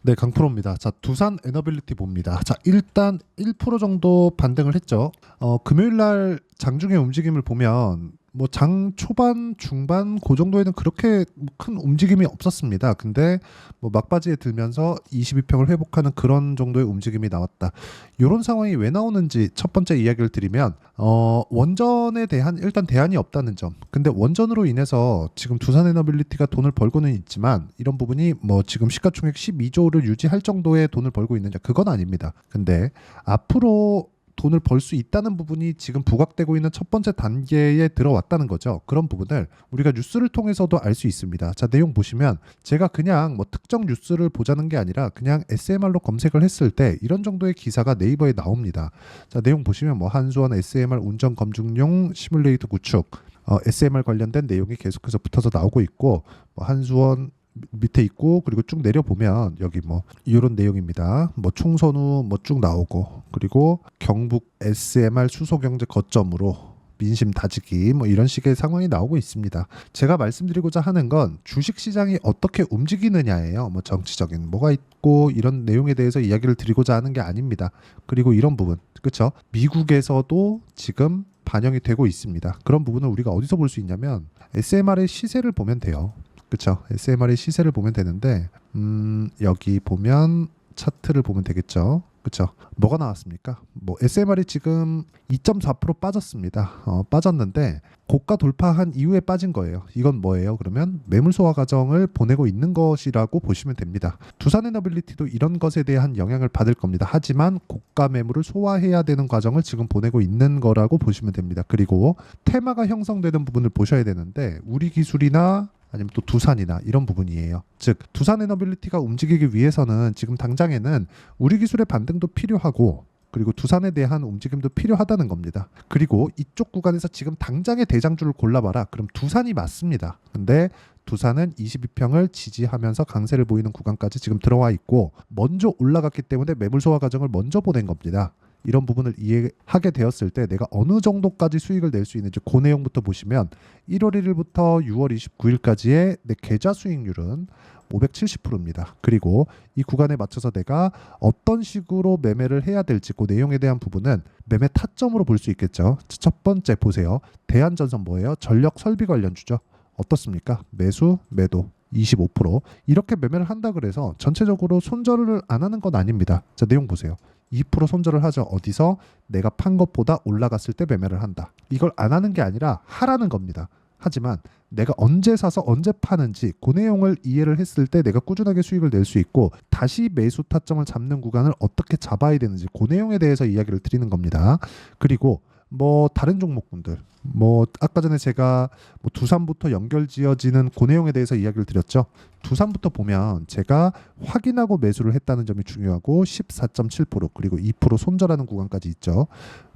네, 강프로입니다. 자, 두산 에너빌리티 봅니다. 자, 일단 1% 정도 반등을 했죠. 금요일 날 장중의 움직임을 보면 뭐 장 초반, 중반 그 정도에는 그렇게 큰 움직임이 없었습니다. 근데 뭐 막바지에 들면서 22평을 회복하는 그런 정도의 움직임이 나왔다. 이런 상황이 왜 나오는지 첫 번째 이야기를 드리면 원전에 대한 일단 대안이 없다는 점. 근데 원전으로 인해서 지금 두산에너빌리티가 돈을 벌고는 있지만 이런 부분이 뭐 지금 시가총액 12조를 유지할 정도의 돈을 벌고 있느냐, 그건 아닙니다. 근데 앞으로 돈을 벌 수 있다는 부분이 지금 부각되고 있는 첫 번째 단계에 들어왔다는 거죠. 그런 부분을 우리가 뉴스를 통해서도 알 수 있습니다. 자, 내용 보시면 제가 그냥 뭐 특정 뉴스를 보자는 게 아니라 그냥 SMR로 검색을 했을 때 이런 정도의 기사가 네이버에 나옵니다. 자, 내용 보시면 뭐 한수원 SMR 운전 검증용 시뮬레이터 구축, SMR 관련된 내용이 계속해서 붙어서 나오고 있고, 뭐 한수원 밑에 있고, 그리고 쭉 내려보면 여기 뭐 이런 내용입니다. 뭐 총선후 뭐 쭉 나오고, 그리고 경북 SMR 수소경제 거점으로 민심 다지기, 뭐 이런 식의 상황이 나오고 있습니다. 제가 말씀드리고자 하는 건 주식시장이 어떻게 움직이느냐예요. 뭐 정치적인 뭐가 있고 이런 내용에 대해서 이야기를 드리고자 하는 게 아닙니다. 그리고 이런 부분, 그렇죠? 미국에서도 지금 반영이 되고 있습니다. 그런 부분을 우리가 어디서 볼 수 있냐면 SMR의 시세를 보면 돼요. 그렇죠. SMR의 시세를 보면 되는데 여기 보면 차트를 보면 되겠죠. 그렇죠. 뭐가 나왔습니까? 뭐 SMR이 지금 2.4% 빠졌습니다. 빠졌는데 고가 돌파한 이후에 빠진 거예요. 이건 뭐예요? 그러면 매물 소화 과정을 보내고 있는 것이라고 보시면 됩니다. 두산에너빌리티도 이런 것에 대한 영향을 받을 겁니다. 하지만 고가 매물을 소화해야 되는 과정을 지금 보내고 있는 거라고 보시면 됩니다. 그리고 테마가 형성되는 부분을 보셔야 되는데 우리 기술이나 아니면 또 두산이나 이런 부분이에요. 즉 두산에너빌리티가 움직이기 위해서는 지금 당장에는 우리 기술의 반등도 필요하고, 그리고 두산에 대한 움직임도 필요하다는 겁니다. 그리고 이쪽 구간에서 지금 당장의 대장주를 골라봐라. 그럼 두산이 맞습니다. 근데 두산은 22평을 지지하면서 강세를 보이는 구간까지 지금 들어와 있고 먼저 올라갔기 때문에 매물 소화 과정을 먼저 보낸 겁니다. 이런 부분을 이해하게 되었을 때 내가 어느 정도까지 수익을 낼 수 있는지 그 내용부터 보시면 1월 1일부터 6월 29일까지의 내 계좌 수익률은 570%입니다. 그리고 이 구간에 맞춰서 내가 어떤 식으로 매매를 해야 될지 그 내용에 대한 부분은 매매 타점으로 볼 수 있겠죠. 첫 번째 보세요. 대한전선 뭐예요? 전력 설비 관련주죠. 어떻습니까? 매수, 매도 25%. 이렇게 매매를 한다 그래서 전체적으로 손절을 안 하는 건 아닙니다. 자, 내용 보세요. 2% 손절을 하죠. 어디서? 내가 판 것보다 올라갔을 때 매매를 한다. 이걸 안 하는 게 아니라 하라는 겁니다. 하지만 내가 언제 사서 언제 파는지 그 내용을 이해를 했을 때 내가 꾸준하게 수익을 낼 수 있고, 다시 매수 타점을 잡는 구간을 어떻게 잡아야 되는지 그 내용에 대해서 이야기를 드리는 겁니다. 그리고 뭐 다른 종목군들, 뭐 아까 전에 제가 뭐 두산부터 연결 지어지는 그 내용에 대해서 이야기를 드렸죠. 두산부터 보면 제가 확인하고 매수를 했다는 점이 중요하고 14.7% 그리고 2% 손절하는 구간까지 있죠.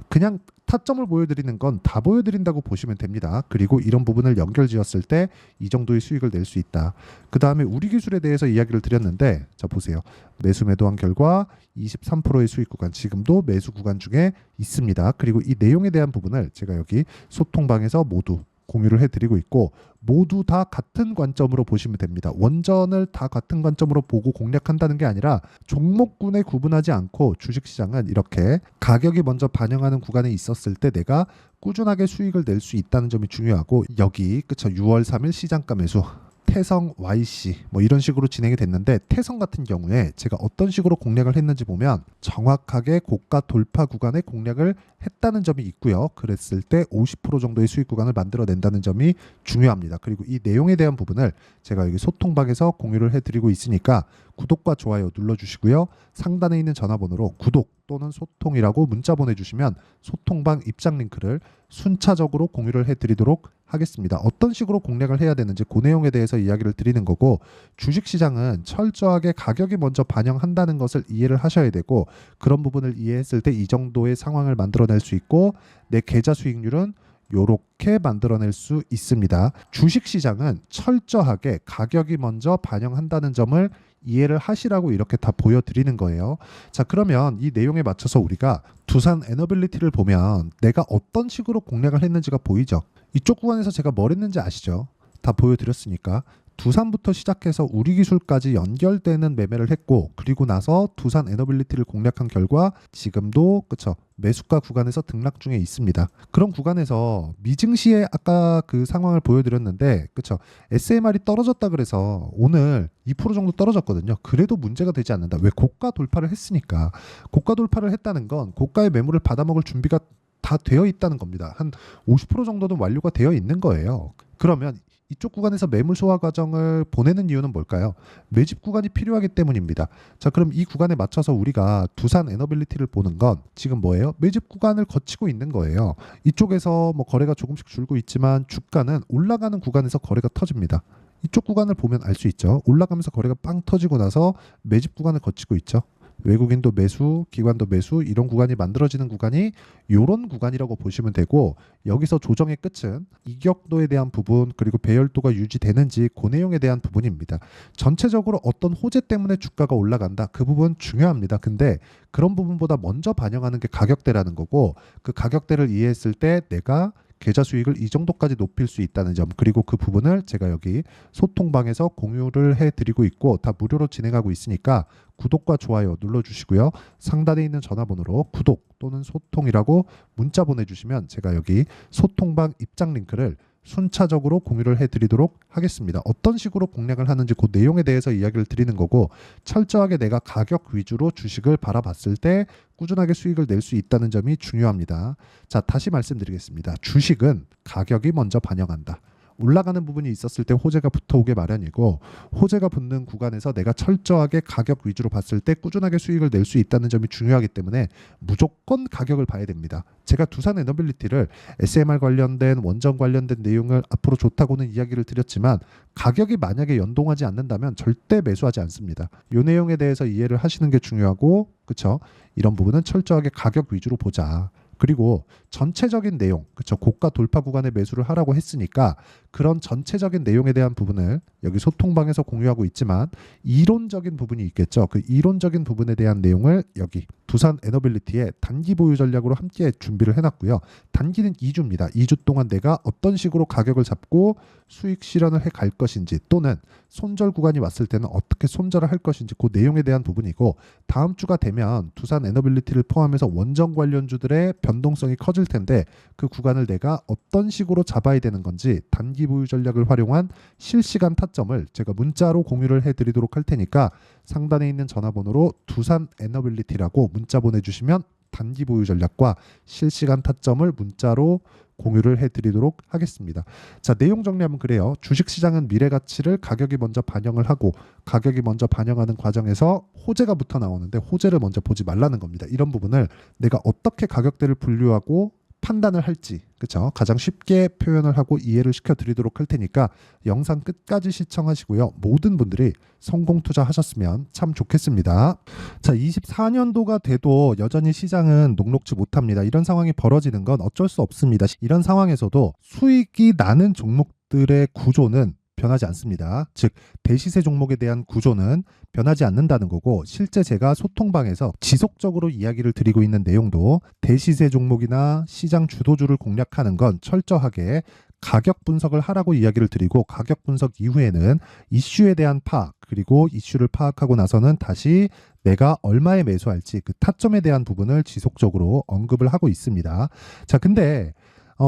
그냥 타점을 보여드리는 건 다 보여드린다고 보시면 됩니다. 그리고 이런 부분을 연결 지었을 때 이 정도의 수익을 낼 수 있다. 그 다음에 우리 기술에 대해서 이야기를 드렸는데, 자 보세요. 매수 매도한 결과 23%의 수익 구간, 지금도 매수 구간 중에 있습니다. 그리고 이 내용에 대한 부분을 제가 여기 소통방에서 모두 공유를 해드리고 있고, 모두 다 같은 관점으로 보시면 됩니다. 원전을 다 같은 관점으로 보고 공략한다는 게 아니라 종목군에 구분하지 않고 주식시장은 이렇게 가격이 먼저 반영하는 구간에 있었을 때 내가 꾸준하게 수익을 낼 수 있다는 점이 중요하고, 여기 그쵸 6월 3일 시장가 매수 태성 YC 뭐 이런 식으로 진행이 됐는데, 태성 같은 경우에 제가 어떤 식으로 공략을 했는지 보면 정확하게 고가 돌파 구간에 공략을 했다는 점이 있고요. 그랬을 때 50% 정도의 수익 구간을 만들어낸다는 점이 중요합니다. 그리고 이 내용에 대한 부분을 제가 여기 소통방에서 공유를 해드리고 있으니까 구독과 좋아요 눌러주시고요. 상단에 있는 전화번호로 구독 또는 소통이라고 문자 보내주시면 소통방 입장 링크를 순차적으로 공유를 해드리도록 하겠습니다. 어떤 식으로 공략을 해야 되는지 그 내용에 대해서 이야기를 드리는 거고, 주식시장은 철저하게 가격이 먼저 반영한다는 것을 이해를 하셔야 되고, 그런 부분을 이해했을 때 이 정도의 상황을 만들어낼 수 있고 내 계좌 수익률은 요렇게 만들어낼 수 있습니다. 주식시장은 철저하게 가격이 먼저 반영한다는 점을 이해를 하시라고 이렇게 다 보여드리는 거예요. 자, 그러면 이 내용에 맞춰서 우리가 두산 에너빌리티를 보면 내가 어떤 식으로 공략을 했는지가 보이죠. 이쪽 구간에서 제가 뭘 했는지 아시죠? 다 보여드렸으니까 두산부터 시작해서 우리기술까지 연결되는 매매를 했고, 그리고 나서 두산 에너빌리티를 공략한 결과 지금도 그쵸, 매수가 구간에서 등락 중에 있습니다. 그런 구간에서 미증시에 아까 그 상황을 보여드렸는데, 그쵸, SMR이 떨어졌다 그래서 오늘 2% 정도 떨어졌거든요. 그래도 문제가 되지 않는다. 왜? 고가 돌파를 했으니까. 고가 돌파를 했다는 건 고가의 매물을 받아먹을 준비가 다 되어 있다는 겁니다. 한 50% 정도는 완료가 되어 있는 거예요. 그러면 이쪽 구간에서 매물 소화 과정을 보내는 이유는 뭘까요? 매집 구간이 필요하기 때문입니다. 자, 그럼 이 구간에 맞춰서 우리가 두산 에너빌리티를 보는 건 지금 뭐예요? 매집 구간을 거치고 있는 거예요. 이쪽에서 뭐 거래가 조금씩 줄고 있지만 주가는 올라가는 구간에서 거래가 터집니다. 이쪽 구간을 보면 알 수 있죠. 올라가면서 거래가 빵 터지고 나서 매집 구간을 거치고 있죠. 외국인도 매수, 기관도 매수, 이런 구간이 만들어지는 구간이 이런 구간이라고 보시면 되고, 여기서 조정의 끝은 이격도에 대한 부분, 그리고 배열도가 유지되는지 그 내용에 대한 부분입니다. 전체적으로 어떤 호재 때문에 주가가 올라간다, 그 부분 중요합니다. 근데 그런 부분보다 먼저 반영하는 게 가격대라는 거고, 그 가격대를 이해했을 때 내가 계좌 수익을 이 정도까지 높일 수 있다는 점, 그리고 그 부분을 제가 여기 소통방에서 공유를 해드리고 있고 다 무료로 진행하고 있으니까 구독과 좋아요 눌러주시고요. 상단에 있는 전화번호로 구독 또는 소통이라고 문자 보내주시면 제가 여기 소통방 입장 링크를 순차적으로 공유를 해드리도록 하겠습니다. 어떤 식으로 공략을 하는지 그 내용에 대해서 이야기를 드리는 거고, 철저하게 내가 가격 위주로 주식을 바라봤을 때 꾸준하게 수익을 낼 수 있다는 점이 중요합니다. 자, 다시 말씀드리겠습니다. 주식은 가격이 먼저 반영한다. 올라가는 부분이 있었을 때 호재가 붙어오게 마련이고, 호재가 붙는 구간에서 내가 철저하게 가격 위주로 봤을 때 꾸준하게 수익을 낼 수 있다는 점이 중요하기 때문에 무조건 가격을 봐야 됩니다. 제가 두산 에너빌리티를 SMR 관련된 원전 관련된 내용을 앞으로 좋다고는 이야기를 드렸지만 가격이 만약에 연동하지 않는다면 절대 매수하지 않습니다. 이 내용에 대해서 이해를 하시는 게 중요하고, 그쵸? 이런 부분은 철저하게 가격 위주로 보자. 그리고 전체적인 내용, 그쵸, 고가 돌파 구간에 매수를 하라고 했으니까 그런 전체적인 내용에 대한 부분을 여기 소통방에서 공유하고 있지만 이론적인 부분이 있겠죠. 그 이론적인 부분에 대한 내용을 여기 두산 에너빌리티의 단기 보유 전략으로 함께 준비를 해놨고요. 단기는 2주입니다. 2주 동안 내가 어떤 식으로 가격을 잡고 수익 실현을 해 갈 것인지, 또는 손절 구간이 왔을 때는 어떻게 손절을 할 것인지 그 내용에 대한 부분이고, 다음 주가 되면 두산 에너빌리티를 포함해서 원전 관련주들의 변동성이 커질 텐데 그 구간을 내가 어떤 식으로 잡아야 되는 건지 단기 보유 전략을 활용한 실시간 타점을 제가 문자로 공유를 해드리도록 할 테니까 상단에 있는 전화번호로 두산 에너빌리티라고 문자 보내주시면 단기 보유 전략과 실시간 타점을 문자로 공유를 해드리도록 하겠습니다. 자, 내용 정리하면 그래요. 주식시장은 미래 가치를 가격이 먼저 반영을 하고, 가격이 먼저 반영하는 과정에서 호재가 붙어 나오는데 호재를 먼저 보지 말라는 겁니다. 이런 부분을 내가 어떻게 가격대를 분류하고 판단을 할지, 그쵸? 가장 쉽게 표현을 하고 이해를 시켜드리도록 할 테니까 영상 끝까지 시청하시고요. 모든 분들이 성공 투자하셨으면 참 좋겠습니다. 자, 24년도가 돼도 여전히 시장은 녹록지 못합니다. 이런 상황이 벌어지는 건 어쩔 수 없습니다. 이런 상황에서도 수익이 나는 종목들의 구조는 변하지 않습니다. 즉 대시세 종목에 대한 구조는 변하지 않는다는 거고, 실제 제가 소통방에서 지속적으로 이야기를 드리고 있는 내용도 대시세 종목이나 시장 주도주를 공략하는 건 철저하게 가격 분석을 하라고 이야기를 드리고, 가격 분석 이후에는 이슈에 대한 파악, 그리고 이슈를 파악하고 나서는 다시 내가 얼마에 매수할지 그 타점에 대한 부분을 지속적으로 언급을 하고 있습니다. 자, 근데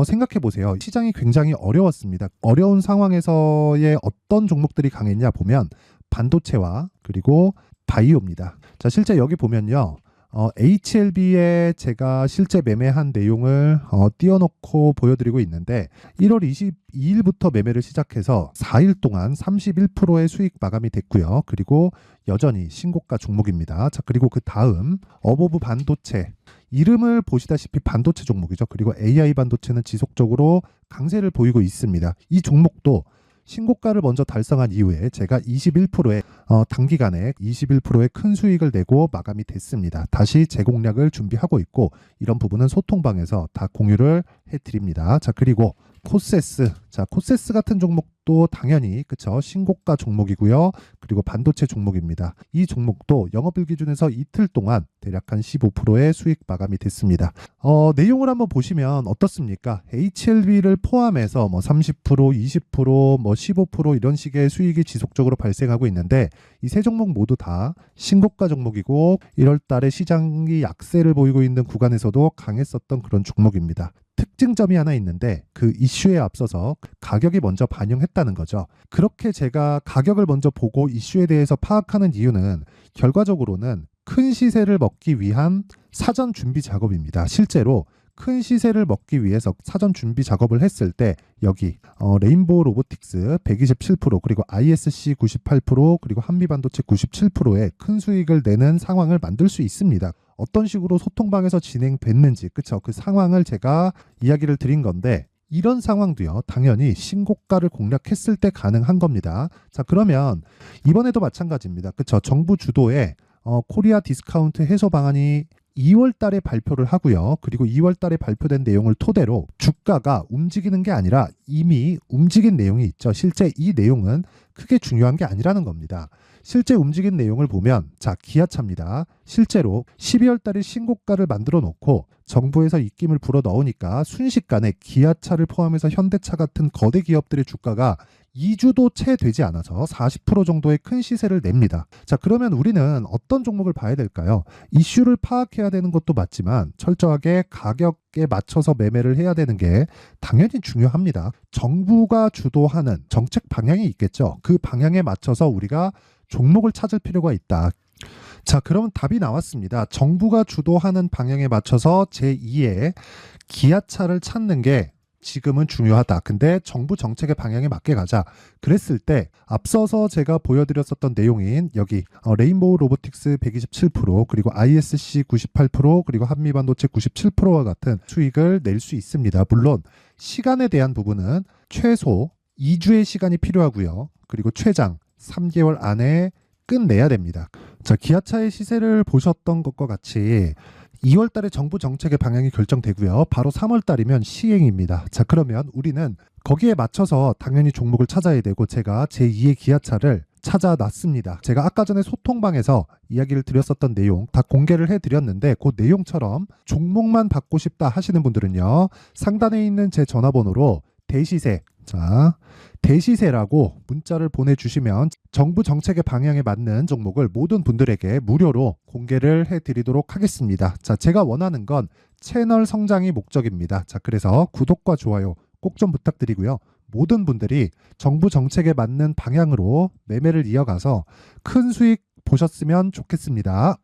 생각해 보세요. 시장이 굉장히 어려웠습니다. 어려운 상황에서의 어떤 종목들이 강했냐 보면 반도체와 그리고 바이오입니다. 자, 실제 여기 보면요. HLB에 제가 실제 매매한 내용을 띄워놓고 보여드리고 있는데 1월 22일부터 매매를 시작해서 4일 동안 31%의 수익 마감이 됐고요. 그리고 여전히 신고가 종목입니다. 자, 그리고 그 다음 어보브 반도체, 이름을 보시다시피 반도체 종목이죠. 그리고 AI 반도체는 지속적으로 강세를 보이고 있습니다. 이 종목도 신고가를 먼저 달성한 이후에 제가 21%의 단기간에 21%의 큰 수익을 내고 마감이 됐습니다. 다시 재공략을 준비하고 있고, 이런 부분은 소통방에서 다 공유를 해드립니다. 자, 그리고 코세스. 자, 코세스 같은 종목도 당연히 그쵸, 신고가 종목이고요. 그리고 반도체 종목입니다. 이 종목도 영업일 기준에서 이틀 동안 대략 한 15%의 수익 마감이 됐습니다. 내용을 한번 보시면 어떻습니까? HLB를 포함해서 뭐 30%, 20%, 뭐 15% 이런 식의 수익이 지속적으로 발생하고 있는데 이 세 종목 모두 다 신고가 종목이고 1월 달에 시장이 약세를 보이고 있는 구간에서도 강했었던 그런 종목입니다. 특징점이 하나 있는데 그 이슈에 앞서서 가격이 먼저 반영했다는 거죠. 그렇게 제가 가격을 먼저 보고 이슈에 대해서 파악하는 이유는 결과적으로는 큰 시세를 먹기 위한 사전 준비 작업입니다. 실제로 큰 시세를 먹기 위해서 사전 준비 작업을 했을 때 여기 레인보우 로보틱스 127% 그리고 ISC 98% 그리고 한미반도체 97%의 큰 수익을 내는 상황을 만들 수 있습니다. 어떤 식으로 소통방에서 진행됐는지 그쵸, 그 상황을 제가 이야기를 드린 건데 이런 상황도요 당연히 신고가를 공략했을 때 가능한 겁니다. 자, 그러면 이번에도 마찬가지입니다. 그쵸, 정부 주도의 코리아 디스카운트 해소 방안이 2월 달에 발표를 하고요. 그리고 2월 달에 발표된 내용을 토대로 주가가 움직이는 게 아니라 이미 움직인 내용이 있죠. 실제 이 내용은 크게 중요한 게 아니라는 겁니다. 실제 움직인 내용을 보면 자, 기아차입니다. 실제로 12월 달에 신고가를 만들어 놓고 정부에서 입김을 불어 넣으니까 순식간에 기아차를 포함해서 현대차 같은 거대 기업들의 주가가 2주도 채 되지 않아서 40% 정도의 큰 시세를 냅니다. 자, 그러면 우리는 어떤 종목을 봐야 될까요? 이슈를 파악해야 되는 것도 맞지만 철저하게 가격에 맞춰서 매매를 해야 되는 게 당연히 중요합니다. 정부가 주도하는 정책 방향이 있겠죠. 그 방향에 맞춰서 우리가 종목을 찾을 필요가 있다. 자, 그러면 답이 나왔습니다. 정부가 주도하는 방향에 맞춰서 제2의 기아차를 찾는 게 지금은 중요하다. 근데 정부 정책의 방향에 맞게 가자. 그랬을 때 앞서서 제가 보여드렸었던 내용인 여기 레인보우 로보틱스 127% 그리고 ISC 98% 그리고 한미반도체 97%와 같은 수익을 낼 수 있습니다. 물론 시간에 대한 부분은 최소 2주의 시간이 필요하고요. 그리고 최장 3개월 안에 끝내야 됩니다. 자, 기아차의 시세를 보셨던 것과 같이 2월 달에 정부 정책의 방향이 결정되고요. 바로 3월 달이면 시행입니다. 자, 그러면 우리는 거기에 맞춰서 당연히 종목을 찾아야 되고 제가 제2의 기아차를 찾아놨습니다. 제가 아까 전에 소통방에서 이야기를 드렸었던 내용 다 공개를 해드렸는데 그 내용처럼 종목만 받고 싶다 하시는 분들은요. 상단에 있는 제 전화번호로 대시세, 자, 대시세라고 문자를 보내주시면 정부 정책의 방향에 맞는 종목을 모든 분들에게 무료로 공개를 해드리도록 하겠습니다. 자, 제가 원하는 건 채널 성장이 목적입니다. 자, 그래서 구독과 좋아요 꼭 좀 부탁드리고요. 모든 분들이 정부 정책에 맞는 방향으로 매매를 이어가서 큰 수익 보셨으면 좋겠습니다.